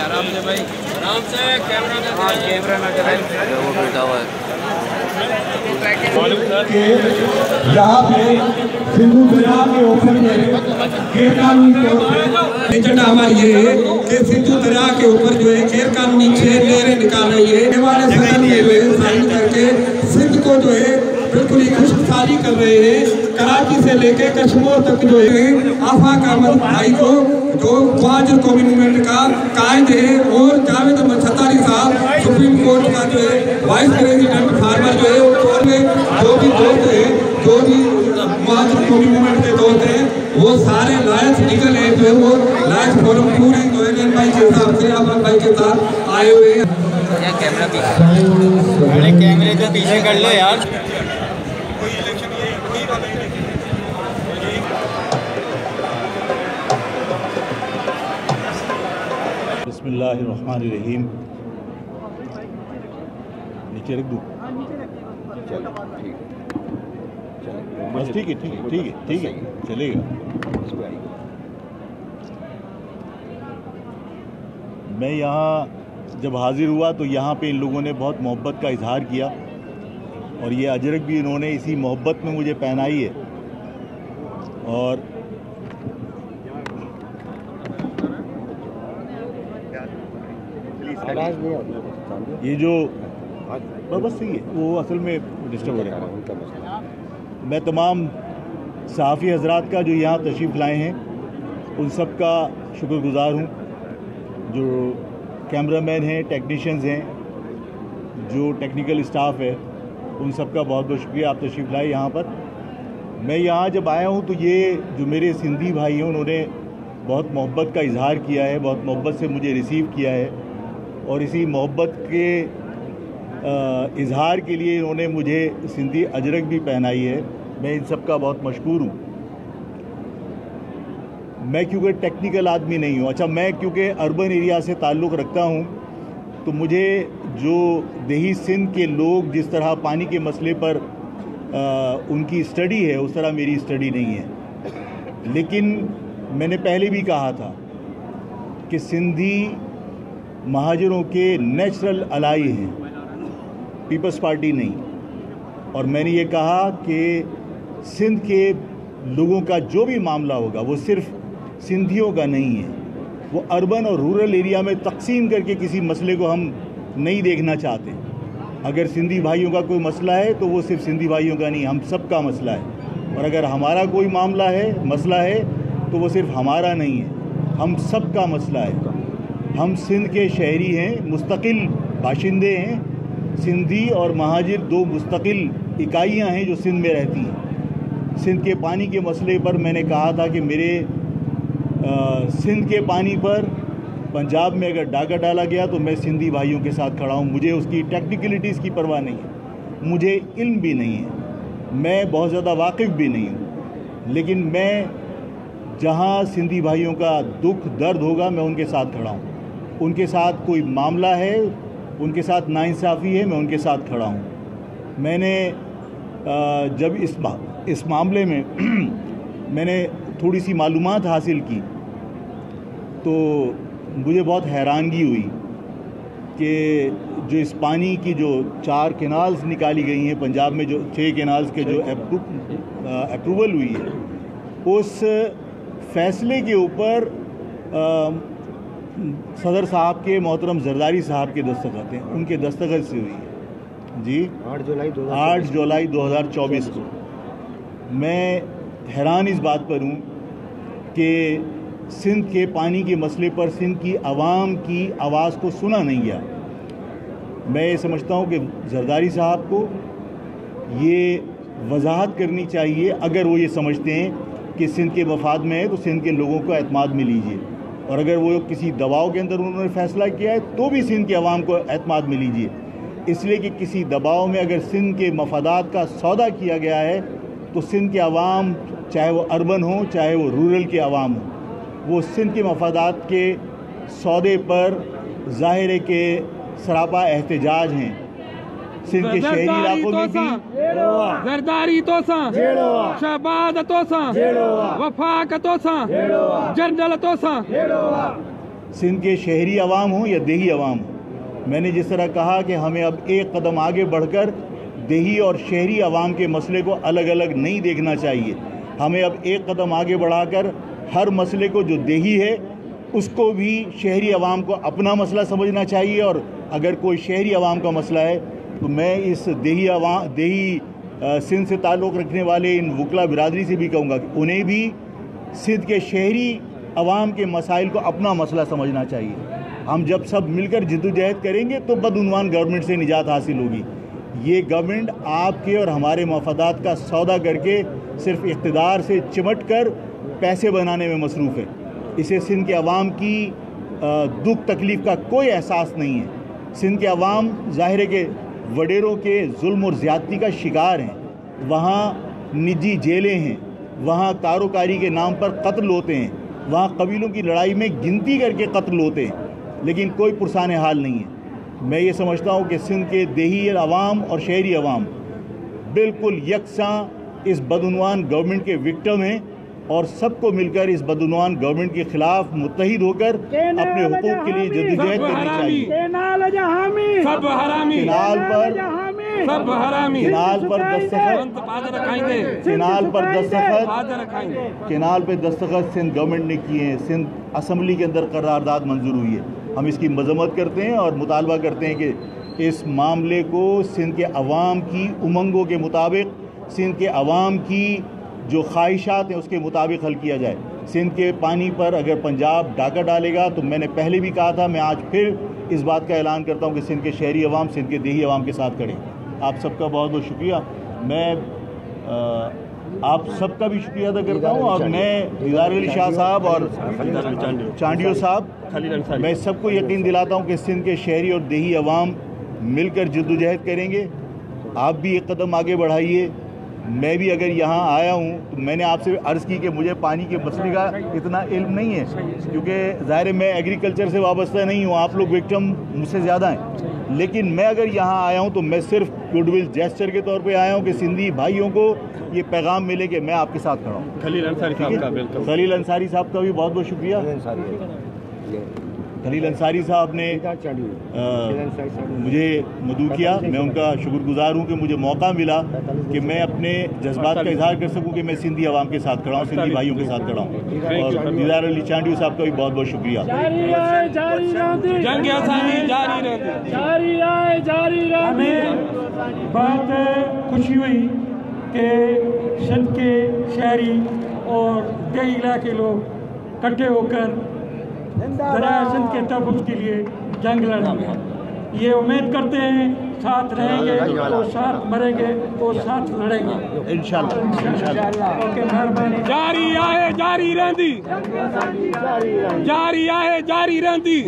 आराम से भाई, आराम से कैमरा ना चलाए। वो बैठा हुआ है यहाँ पे सिंधु दरिया के ऊपर गैर कानूनी एजेंडा हमारी ये है कि सिंधु दरिया के ऊपर जो है गैर कानूनी 6 नहरें निकाल रही है। हमारे सदन में जो है साइन करके सिंध को जो है बिल्कुल ही खुशहाली कर रहे हैं। कराची से लेके कश्मीर तक जो है आफाक अहमद भाई को जो मुहाजिर कौमी मूवमेंट का कायद है, और जावेद अहमद सत्तारी साहब सुप्रीम कोर्ट का जो है वाइस प्रेसिडेंट फार्मर जो है, और में जो भी दोस्त है, जो भी मुहाजिर कौमी मूवमेंट के दोस्त हैं, वो सारे लायंस निकल है जो है वो लायंस फोरम पूरी जो है भाई के हिसाब से अमन भाई के साथ आए हुए हैं। कैमरे को पीछे कर लो यार। बिस्मिल्लाहिर्रहमानिर्रहीम। नीचे रख दूँ? बस ठीक है चलेगा। मैं यहाँ जब हाजिर हुआ तो यहाँ पे इन लोगों ने बहुत मोहब्बत का इजहार किया, और ये अजरक भी इन्होंने इसी मोहब्बत में मुझे पहनाई है। और ये जो बस सही है, वो असल में डिस्टर्ब हो रहा है। मैं तमाम सहाफ़ी हजरात का जो यहाँ तशरीफ़ लाए हैं उन सब का शुक्रगुज़ार हूँ। जो कैमरामैन हैं, टेक्नीशियंस हैं, जो टेक्निकल स्टाफ है, उन सब का बहुत बहुत शुक्रिया, आप तशरीफ़ लाए यहाँ पर। मैं यहाँ जब आया हूँ तो ये जो मेरे सिंधी भाई हैं उन्होंने बहुत मोहब्बत का इजहार किया है, बहुत मोहब्बत से मुझे रिसीव किया है, और इसी मोहब्बत के इजहार के लिए इन्होंने मुझे सिंधी अजरक भी पहनाई है। मैं इन सब का बहुत मशकूर हूँ। मैं क्योंकि टेक्निकल आदमी नहीं हूँ, अच्छा मैं क्योंकि अर्बन एरिया से ताल्लुक़ रखता हूँ, तो मुझे जो देही सिंध के लोग जिस तरह पानी के मसले पर उनकी स्टडी है उस तरह मेरी स्टडी नहीं है। लेकिन मैंने पहले भी कहा था कि सिंधी महाजरों के नेचुरल अलाई हैं, पीपल्स पार्टी नहीं। और मैंने ये कहा कि सिंध के लोगों का जो भी मामला होगा वो सिर्फ सिंधियों का नहीं है, वो अर्बन और रूरल एरिया में तकसीम करके किसी मसले को हम नहीं देखना चाहते। अगर सिंधी भाइयों का कोई मसला है तो वो सिर्फ सिंधी भाइयों का नहीं, हम सब का मसला है। और अगर हमारा कोई मामला है, मसला है, तो वो सिर्फ हमारा नहीं है, हम सब का मसला है। हम सिंध के शहरी हैं, मुस्तकिल बाशिंदे हैं। सिंधी और महाजिर दो मुस्तकिल इकाइयाँ हैं जो सिंध में रहती हैं। सिंध के पानी के मसले पर मैंने कहा था कि मेरे सिंध के पानी पर पंजाब में अगर डाका डाला गया तो मैं सिंधी भाइयों के साथ खड़ा हूँ। मुझे उसकी टेक्निकलिटीज़ की परवाह नहीं है, मुझे इल्म भी नहीं है, मैं बहुत ज़्यादा वाकिफ़ भी नहीं हूँ। लेकिन मैं जहाँ सिंधी भाइयों का दुख दर्द होगा मैं उनके साथ खड़ा हूँ। उनके साथ कोई मामला है, उनके साथ नाइंसाफ़ी है, मैं उनके साथ खड़ा हूँ। मैंने जब इस मामले में मैंने थोड़ी सी मालूमात हासिल की तो मुझे बहुत हैरानगी हुई कि जो इस पानी की जो 4 कैनाल्स निकाली गई हैं पंजाब में, जो 6 कैनाल्स के जो अप्रूवल हुई है, उस फैसले के ऊपर सदर साहब के मोहतरम जरदारी साहब के दस्तखत हैं, उनके दस्तखत से हुई है जी 8 जुलाई 2024 को। मैं हैरान इस बात पर हूँ कि सिंध के पानी के मसले पर सिंध की आवाम की आवाज़ को सुना नहीं गया। मैं ये समझता हूँ कि जरदारी साहब को ये वजाहत करनी चाहिए, अगर वो ये समझते हैं कि सिंध के मफाद में है तो सिंध के लोगों को एतमाद में लीजिए, और अगर वो किसी दबाव के अंदर उन्होंने फैसला किया है तो भी सिंध के अवाम को एतमाद में लीजिए। इसलिए कि किसी दबाव में अगर सिंध के मफादात का सौदा किया गया है तो सिंध के अवाम, चाहे वो अर्बन हो चाहे वो रूरल के अवाम हो, वो सिंध के मफादात के सौदे पर ज़ाहिर है कि सरापा एहतजाज हैं। सिंध के शहरी इलाकों में भी जरदारी तोसां शहबाज तोसां वफाक तोसां जनरल तोसां सिंध के शहरी अवाम हो या देही अवाम हो, मैंने जिस तरह कहा कि हमें अब एक कदम आगे बढ़कर देही और शहरी अवाम के मसले को अलग अलग नहीं देखना चाहिए। हमें अब एक कदम आगे बढ़ाकर हर मसले को जो देही है उसको भी शहरी अवाम को अपना मसला समझना चाहिए। और अगर कोई शहरी अवाम का मसला है तो मैं इस देही सिंध से ताल्लुक़ रखने वाले इन वकला बिरादरी से भी कहूँगा कि उन्हें भी सिंध के शहरी अवाम के मसाइल को अपना मसला समझना चाहिए। हम जब सब मिलकर जिद्दोजहद करेंगे तो बदउन्वान गवर्नमेंट से निजात हासिल होगी। ये गवर्नमेंट आपके और हमारे मफादात का सौदा करके सिर्फ इक़्तिदार से चिमट कर पैसे बनाने में मसरूफ़ है। इसे सिंध के अवाम की दुख तकलीफ़ का कोई एहसास नहीं है। सिंध के अवाम ज़ाहिर है कि वडेरों के जुल्म और ज़्यादती का शिकार हैं। वहाँ निजी जेलें हैं, वहाँ कारोकारी के नाम पर कत्ल होते हैं, वहाँ कबीलों की लड़ाई में गिनती करके कत्ल होते हैं, लेकिन कोई पुरसाने हाल नहीं है। मैं ये समझता हूँ कि सिंध के देही अवाम और शहरी अवाम बिल्कुल यकसां इस बदउन्वान गवर्नमेंट के विक्टिम हैं और सबको मिलकर इस बदउन्वान गवर्नमेंट के खिलाफ मुत्तहिद होकर अपने हुकूक के लिए जद्दोजहद करनी चाहिए। केनाल पर दस्तखत सिंध गवर्नमेंट ने किए हैं, सिंध असम्बली के अंदर करारदाद मंजूर हुई है। हम इसकी मजम्मत करते हैं और मुतालबा करते हैं कि इस मामले को सिंध के अवाम की उमंगों के मुताबिक, सिंध के अवाम की जो ख्वाहिशात हैं उसके मुताबिक हल किया जाए। सिंध के पानी पर अगर पंजाब डाका डालेगा तो मैंने पहले भी कहा था, मैं आज फिर इस बात का ऐलान करता हूं कि सिंध के शहरी अवाम सिंध के देही अवाम के साथ खड़े। आप सबका बहुत बहुत शुक्रिया। मैं आप सबका भी शुक्रिया अदा करता हूं और मैं दीदार अली शाह साहब और चांडियो साहब, मैं सबको यकीन दिलाता हूं कि सिंध के शहरी और देही अवाम मिलकर जद्दोजहद करेंगे। आप भी एक कदम आगे बढ़ाइए। मैं भी अगर यहाँ आया हूँ तो मैंने आपसे अर्ज़ की कि मुझे पानी के मसले का इतना इल्म नहीं है, क्योंकि ज़ाहिर है मैं एग्रीकल्चर से वाबस्ता नहीं हूँ, आप लोग विक्टिम मुझसे ज़्यादा हैं। लेकिन मैं अगर यहाँ आया हूँ तो मैं सिर्फ गुडविल जेस्चर के तौर पे आया हूँ कि सिंधी भाइयों को ये पैगाम मिले कि मैं आपके साथ खड़ा हूँ। खलील अंसारी साहब का भी बहुत बहुत शुक्रिया। खलील अंसारी साहब ने मुझे मदऊ किया, मैं उनका शुक्रगुजार हूँ कि मुझे मौका मिला कि मैं अपने जज्बात का इजहार कर सकूँ कि मैं सिंधी अवाम के साथ खड़ा हूँ, सिंधी भाइयों के साथ खड़ा हूँ। और दीदार अली चांडियो साहब का भी बहुत बहुत शुक्रिया। बहुत खुशी हुई कि सिंध के शहरी और देही इलाके लोग इकट्ठे होकर दरिया सिंध के तहफ़्फ़ुज़ के लिए जंग लड़ेंगे। ये उम्मीद करते हैं साथ रहेंगे और साथ मरेंगे और साथ लड़ेंगे इंशाअल्लाह। ओके, मेहरबानी। जारी आहे जारी रहंदी, जारी आहे जारी रहंदी।